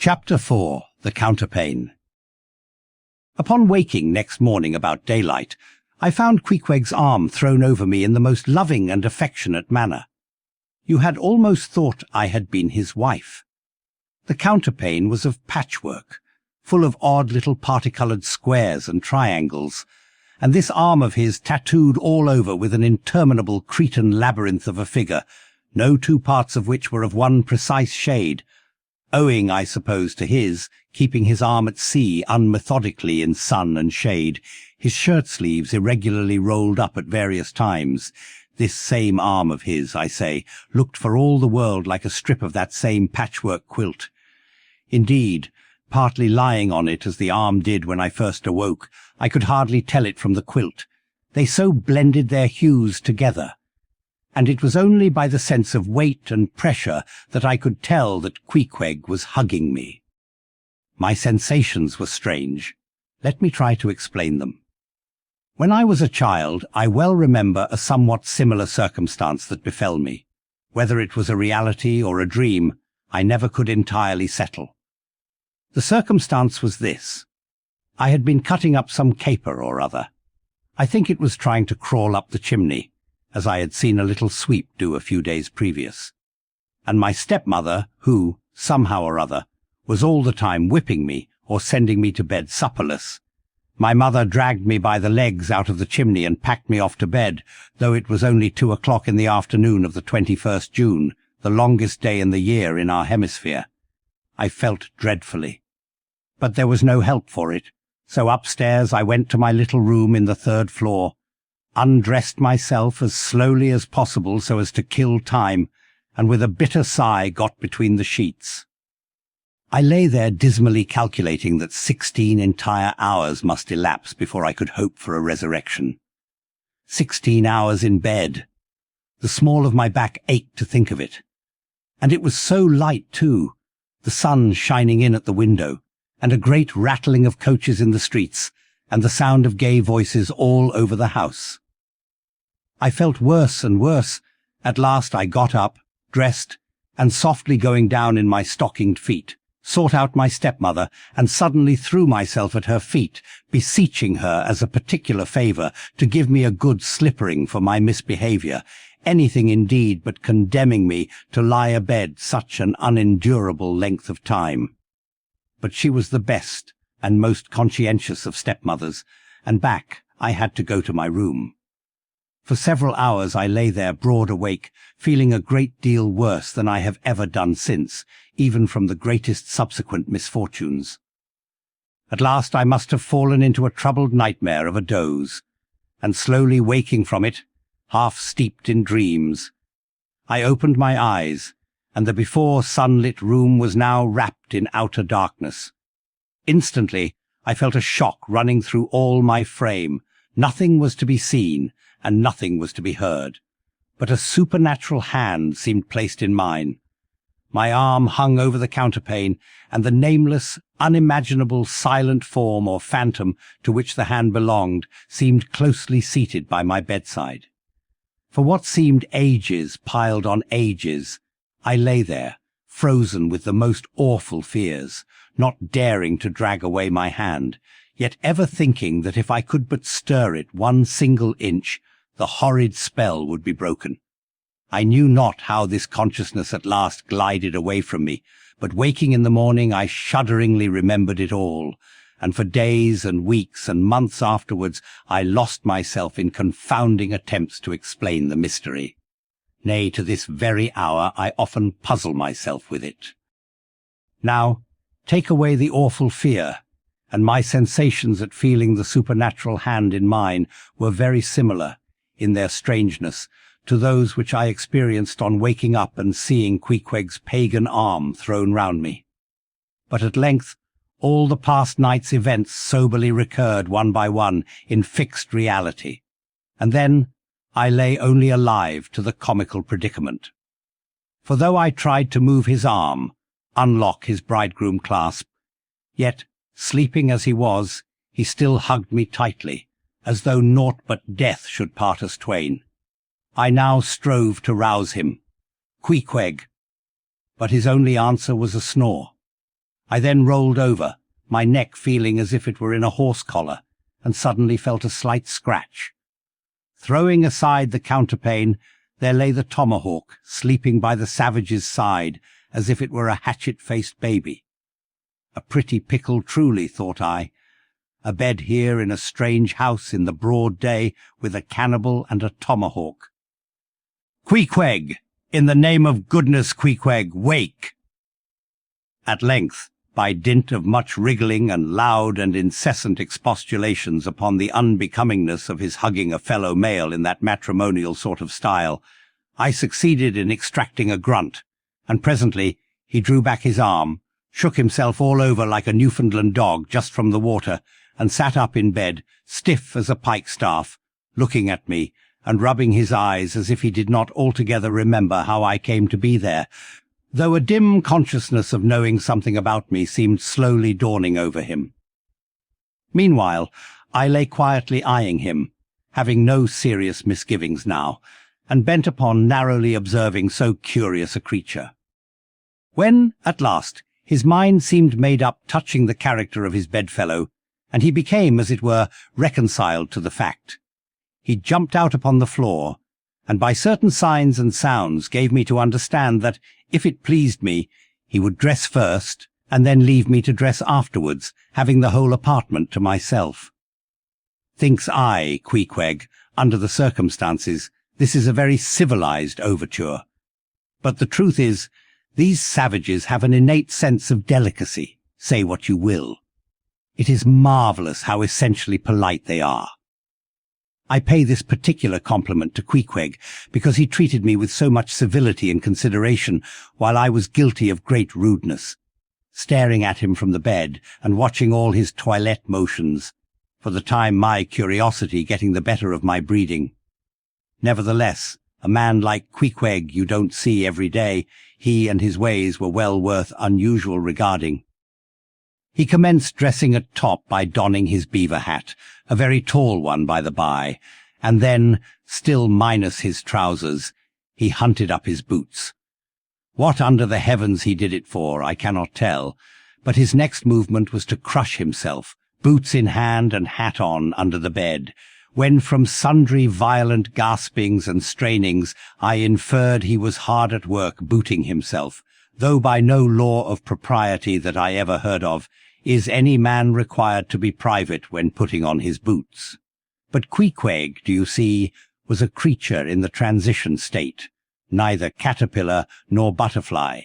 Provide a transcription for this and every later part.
Chapter 4. The Counterpane. Upon waking next morning about daylight, I found Queequeg's arm thrown over me in the most loving and affectionate manner. You had almost thought I had been his wife. The counterpane was of patchwork, full of odd little parti-coloured squares and triangles, and this arm of his tattooed all over with an interminable Cretan labyrinth of a figure, no two parts of which were of one precise shade, owing, I suppose, to his keeping his arm at sea unmethodically in sun and shade, his shirt-sleeves irregularly rolled up at various times. This same arm of his, I say, looked for all the world like a strip of that same patchwork quilt. Indeed, partly lying on it as the arm did when I first awoke, I could hardly tell it from the quilt. They so blended their hues together. And it was only by the sense of weight and pressure that I could tell that Queequeg was hugging me. My sensations were strange. Let me try to explain them. When I was a child, I well remember a somewhat similar circumstance that befell me. Whether it was a reality or a dream, I never could entirely settle. The circumstance was this. I had been cutting up some caper or other. I think it was trying to crawl up the chimney, as I had seen a little sweep do a few days previous. And my stepmother, who, somehow or other, was all the time whipping me or sending me to bed supperless. My mother dragged me by the legs out of the chimney and packed me off to bed, though it was only 2 o'clock in the afternoon of the 21st June, the longest day in the year in our hemisphere. I felt dreadfully. But there was no help for it, so upstairs I went to my little room in the 3rd floor, undressed myself as slowly as possible so as to kill time, and with a bitter sigh got between the sheets. I lay there dismally calculating that 16 entire hours must elapse before I could hope for a resurrection. 16 hours in bed. The small of my back ached to think of it. And it was so light too, the sun shining in at the window, and a great rattling of coaches in the streets, and the sound of gay voices all over the house. I felt worse and worse. At last I got up, dressed, and softly going down in my stockinged feet, sought out my stepmother, and suddenly threw myself at her feet, beseeching her as a particular favour to give me a good slippering for my misbehaviour, anything indeed but condemning me to lie abed such an unendurable length of time. But she was the best and most conscientious of stepmothers, and back I had to go to my room. For several hours I lay there broad awake, feeling a great deal worse than I have ever done since, even from the greatest subsequent misfortunes. At last I must have fallen into a troubled nightmare of a doze, and slowly waking from it, half steeped in dreams, I opened my eyes, and the before sunlit room was now wrapped in outer darkness. Instantly I felt a shock running through all my frame. Nothing was to be seen, and nothing was to be heard, but a supernatural hand seemed placed in mine. My arm hung over the counterpane, and the nameless, unimaginable silent form or phantom to which the hand belonged seemed closely seated by my bedside. For what seemed ages piled on ages, I lay there, frozen with the most awful fears, not daring to drag away my hand, yet ever thinking that if I could but stir it 1 single inch, the horrid spell would be broken. I knew not how this consciousness at last glided away from me, but waking in the morning I shudderingly remembered it all, and for days and weeks and months afterwards I lost myself in confounding attempts to explain the mystery. Nay, to this very hour I often puzzle myself with it. Now, take away the awful fear, and my sensations at feeling the supernatural hand in mine were very similar, in their strangeness, to those which I experienced on waking up and seeing Queequeg's pagan arm thrown round me. But at length all the past night's events soberly recurred one by one in fixed reality, and then I lay only alive to the comical predicament. For though I tried to move his arm, unlock his bridegroom clasp, yet, sleeping as he was, he still hugged me tightly, as though naught but death should part us twain. I now strove to rouse him. Queequeg! But his only answer was a snore. I then rolled over, my neck feeling as if it were in a horse collar, and suddenly felt a slight scratch. Throwing aside the counterpane, there lay the tomahawk, sleeping by the savage's side, as if it were a hatchet-faced baby. A pretty pickle truly, thought I. A bed here in a strange house in the broad day, with a cannibal and a tomahawk. "Queequeg! In the name of goodness, Queequeg, wake!" At length, by dint of much wriggling and loud and incessant expostulations upon the unbecomingness of his hugging a fellow male in that matrimonial sort of style, I succeeded in extracting a grunt, and presently he drew back his arm, shook himself all over like a Newfoundland dog just from the water, and sat up in bed, stiff as a pikestaff, looking at me, and rubbing his eyes as if he did not altogether remember how I came to be there, though a dim consciousness of knowing something about me seemed slowly dawning over him. Meanwhile, I lay quietly eyeing him, having no serious misgivings now, and bent upon narrowly observing so curious a creature. When, at last, his mind seemed made up touching the character of his bedfellow, and he became, as it were, reconciled to the fact, he jumped out upon the floor, and by certain signs and sounds gave me to understand that, if it pleased me, he would dress first, and then leave me to dress afterwards, having the whole apartment to myself. Thinks I, Queequeg, under the circumstances, this is a very civilized overture. But the truth is, these savages have an innate sense of delicacy, say what you will. It is marvellous how essentially polite they are. I pay this particular compliment to Queequeg because he treated me with so much civility and consideration while I was guilty of great rudeness, staring at him from the bed and watching all his toilette motions, for the time my curiosity getting the better of my breeding. Nevertheless, a man like Queequeg you don't see every day. He and his ways were well worth unusual regarding. He commenced dressing at top by donning his beaver hat, a very tall one by the by, and then, still minus his trousers, he hunted up his boots. What under the heavens he did it for, I cannot tell, but his next movement was to crush himself, boots in hand and hat on, under the bed, when from sundry violent gaspings and strainings I inferred he was hard at work booting himself, though by no law of propriety that I ever heard of is any man required to be private when putting on his boots. But Queequeg, do you see, was a creature in the transition state, neither caterpillar nor butterfly.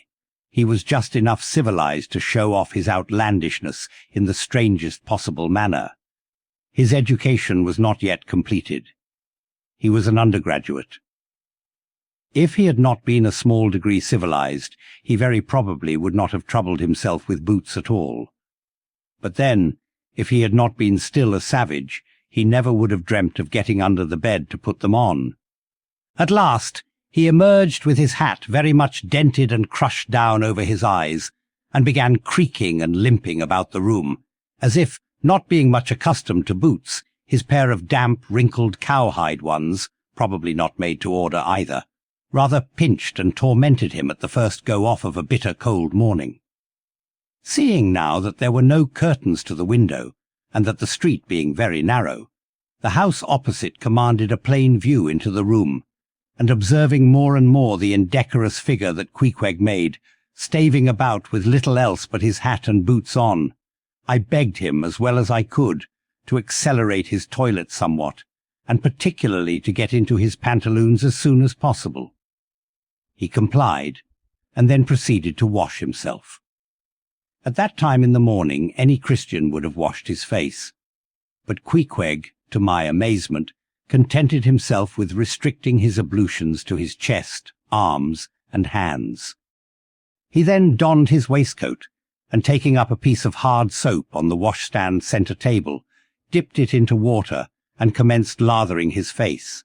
He was just enough civilized to show off his outlandishness in the strangest possible manner. His education was not yet completed. He was an undergraduate. If he had not been a small degree civilized, he very probably would not have troubled himself with boots at all. But then, if he had not been still a savage, he never would have dreamt of getting under the bed to put them on. At last, he emerged with his hat very much dented and crushed down over his eyes, and began creaking and limping about the room, as if, not being much accustomed to boots, his pair of damp, wrinkled cowhide ones, probably not made to order either, rather pinched and tormented him at the first go-off of a bitter cold morning. Seeing now that there were no curtains to the window, and that the street being very narrow, the house opposite commanded a plain view into the room, and observing more and more the indecorous figure that Queequeg made, staving about with little else but his hat and boots on, I begged him, as well as I could, to accelerate his toilet somewhat, and particularly to get into his pantaloons as soon as possible. He complied, and then proceeded to wash himself. At that time in the morning any Christian would have washed his face, but Queequeg, to my amazement, contented himself with restricting his ablutions to his chest, arms, and hands. He then donned his waistcoat, and taking up a piece of hard soap on the washstand centre table, dipped it into water, and commenced lathering his face.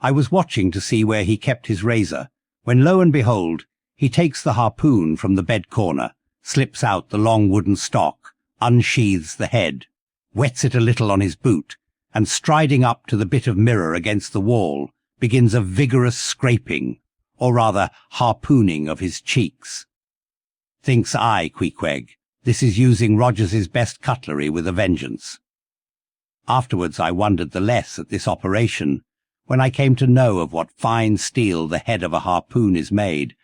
I was watching to see where he kept his razor, when lo and behold, he takes the harpoon from the bed corner, slips out the long wooden stock, unsheathes the head, wets it a little on his boot, and striding up to the bit of mirror against the wall, begins a vigorous scraping, or rather harpooning of his cheeks. Thinks I, Queequeg, This is using Rogers's best cutlery with a vengeance. Afterwards I wondered the less at this operation when I came to know of what fine steel the head of a harpoon is made,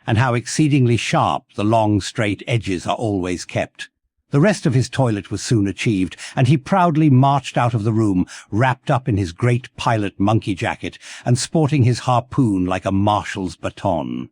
and how exceedingly sharp the long straight edges are always kept. The rest of his toilet was soon achieved, and he proudly marched out of the room, wrapped up in his great pilot monkey jacket, and sporting his harpoon like a marshal's baton.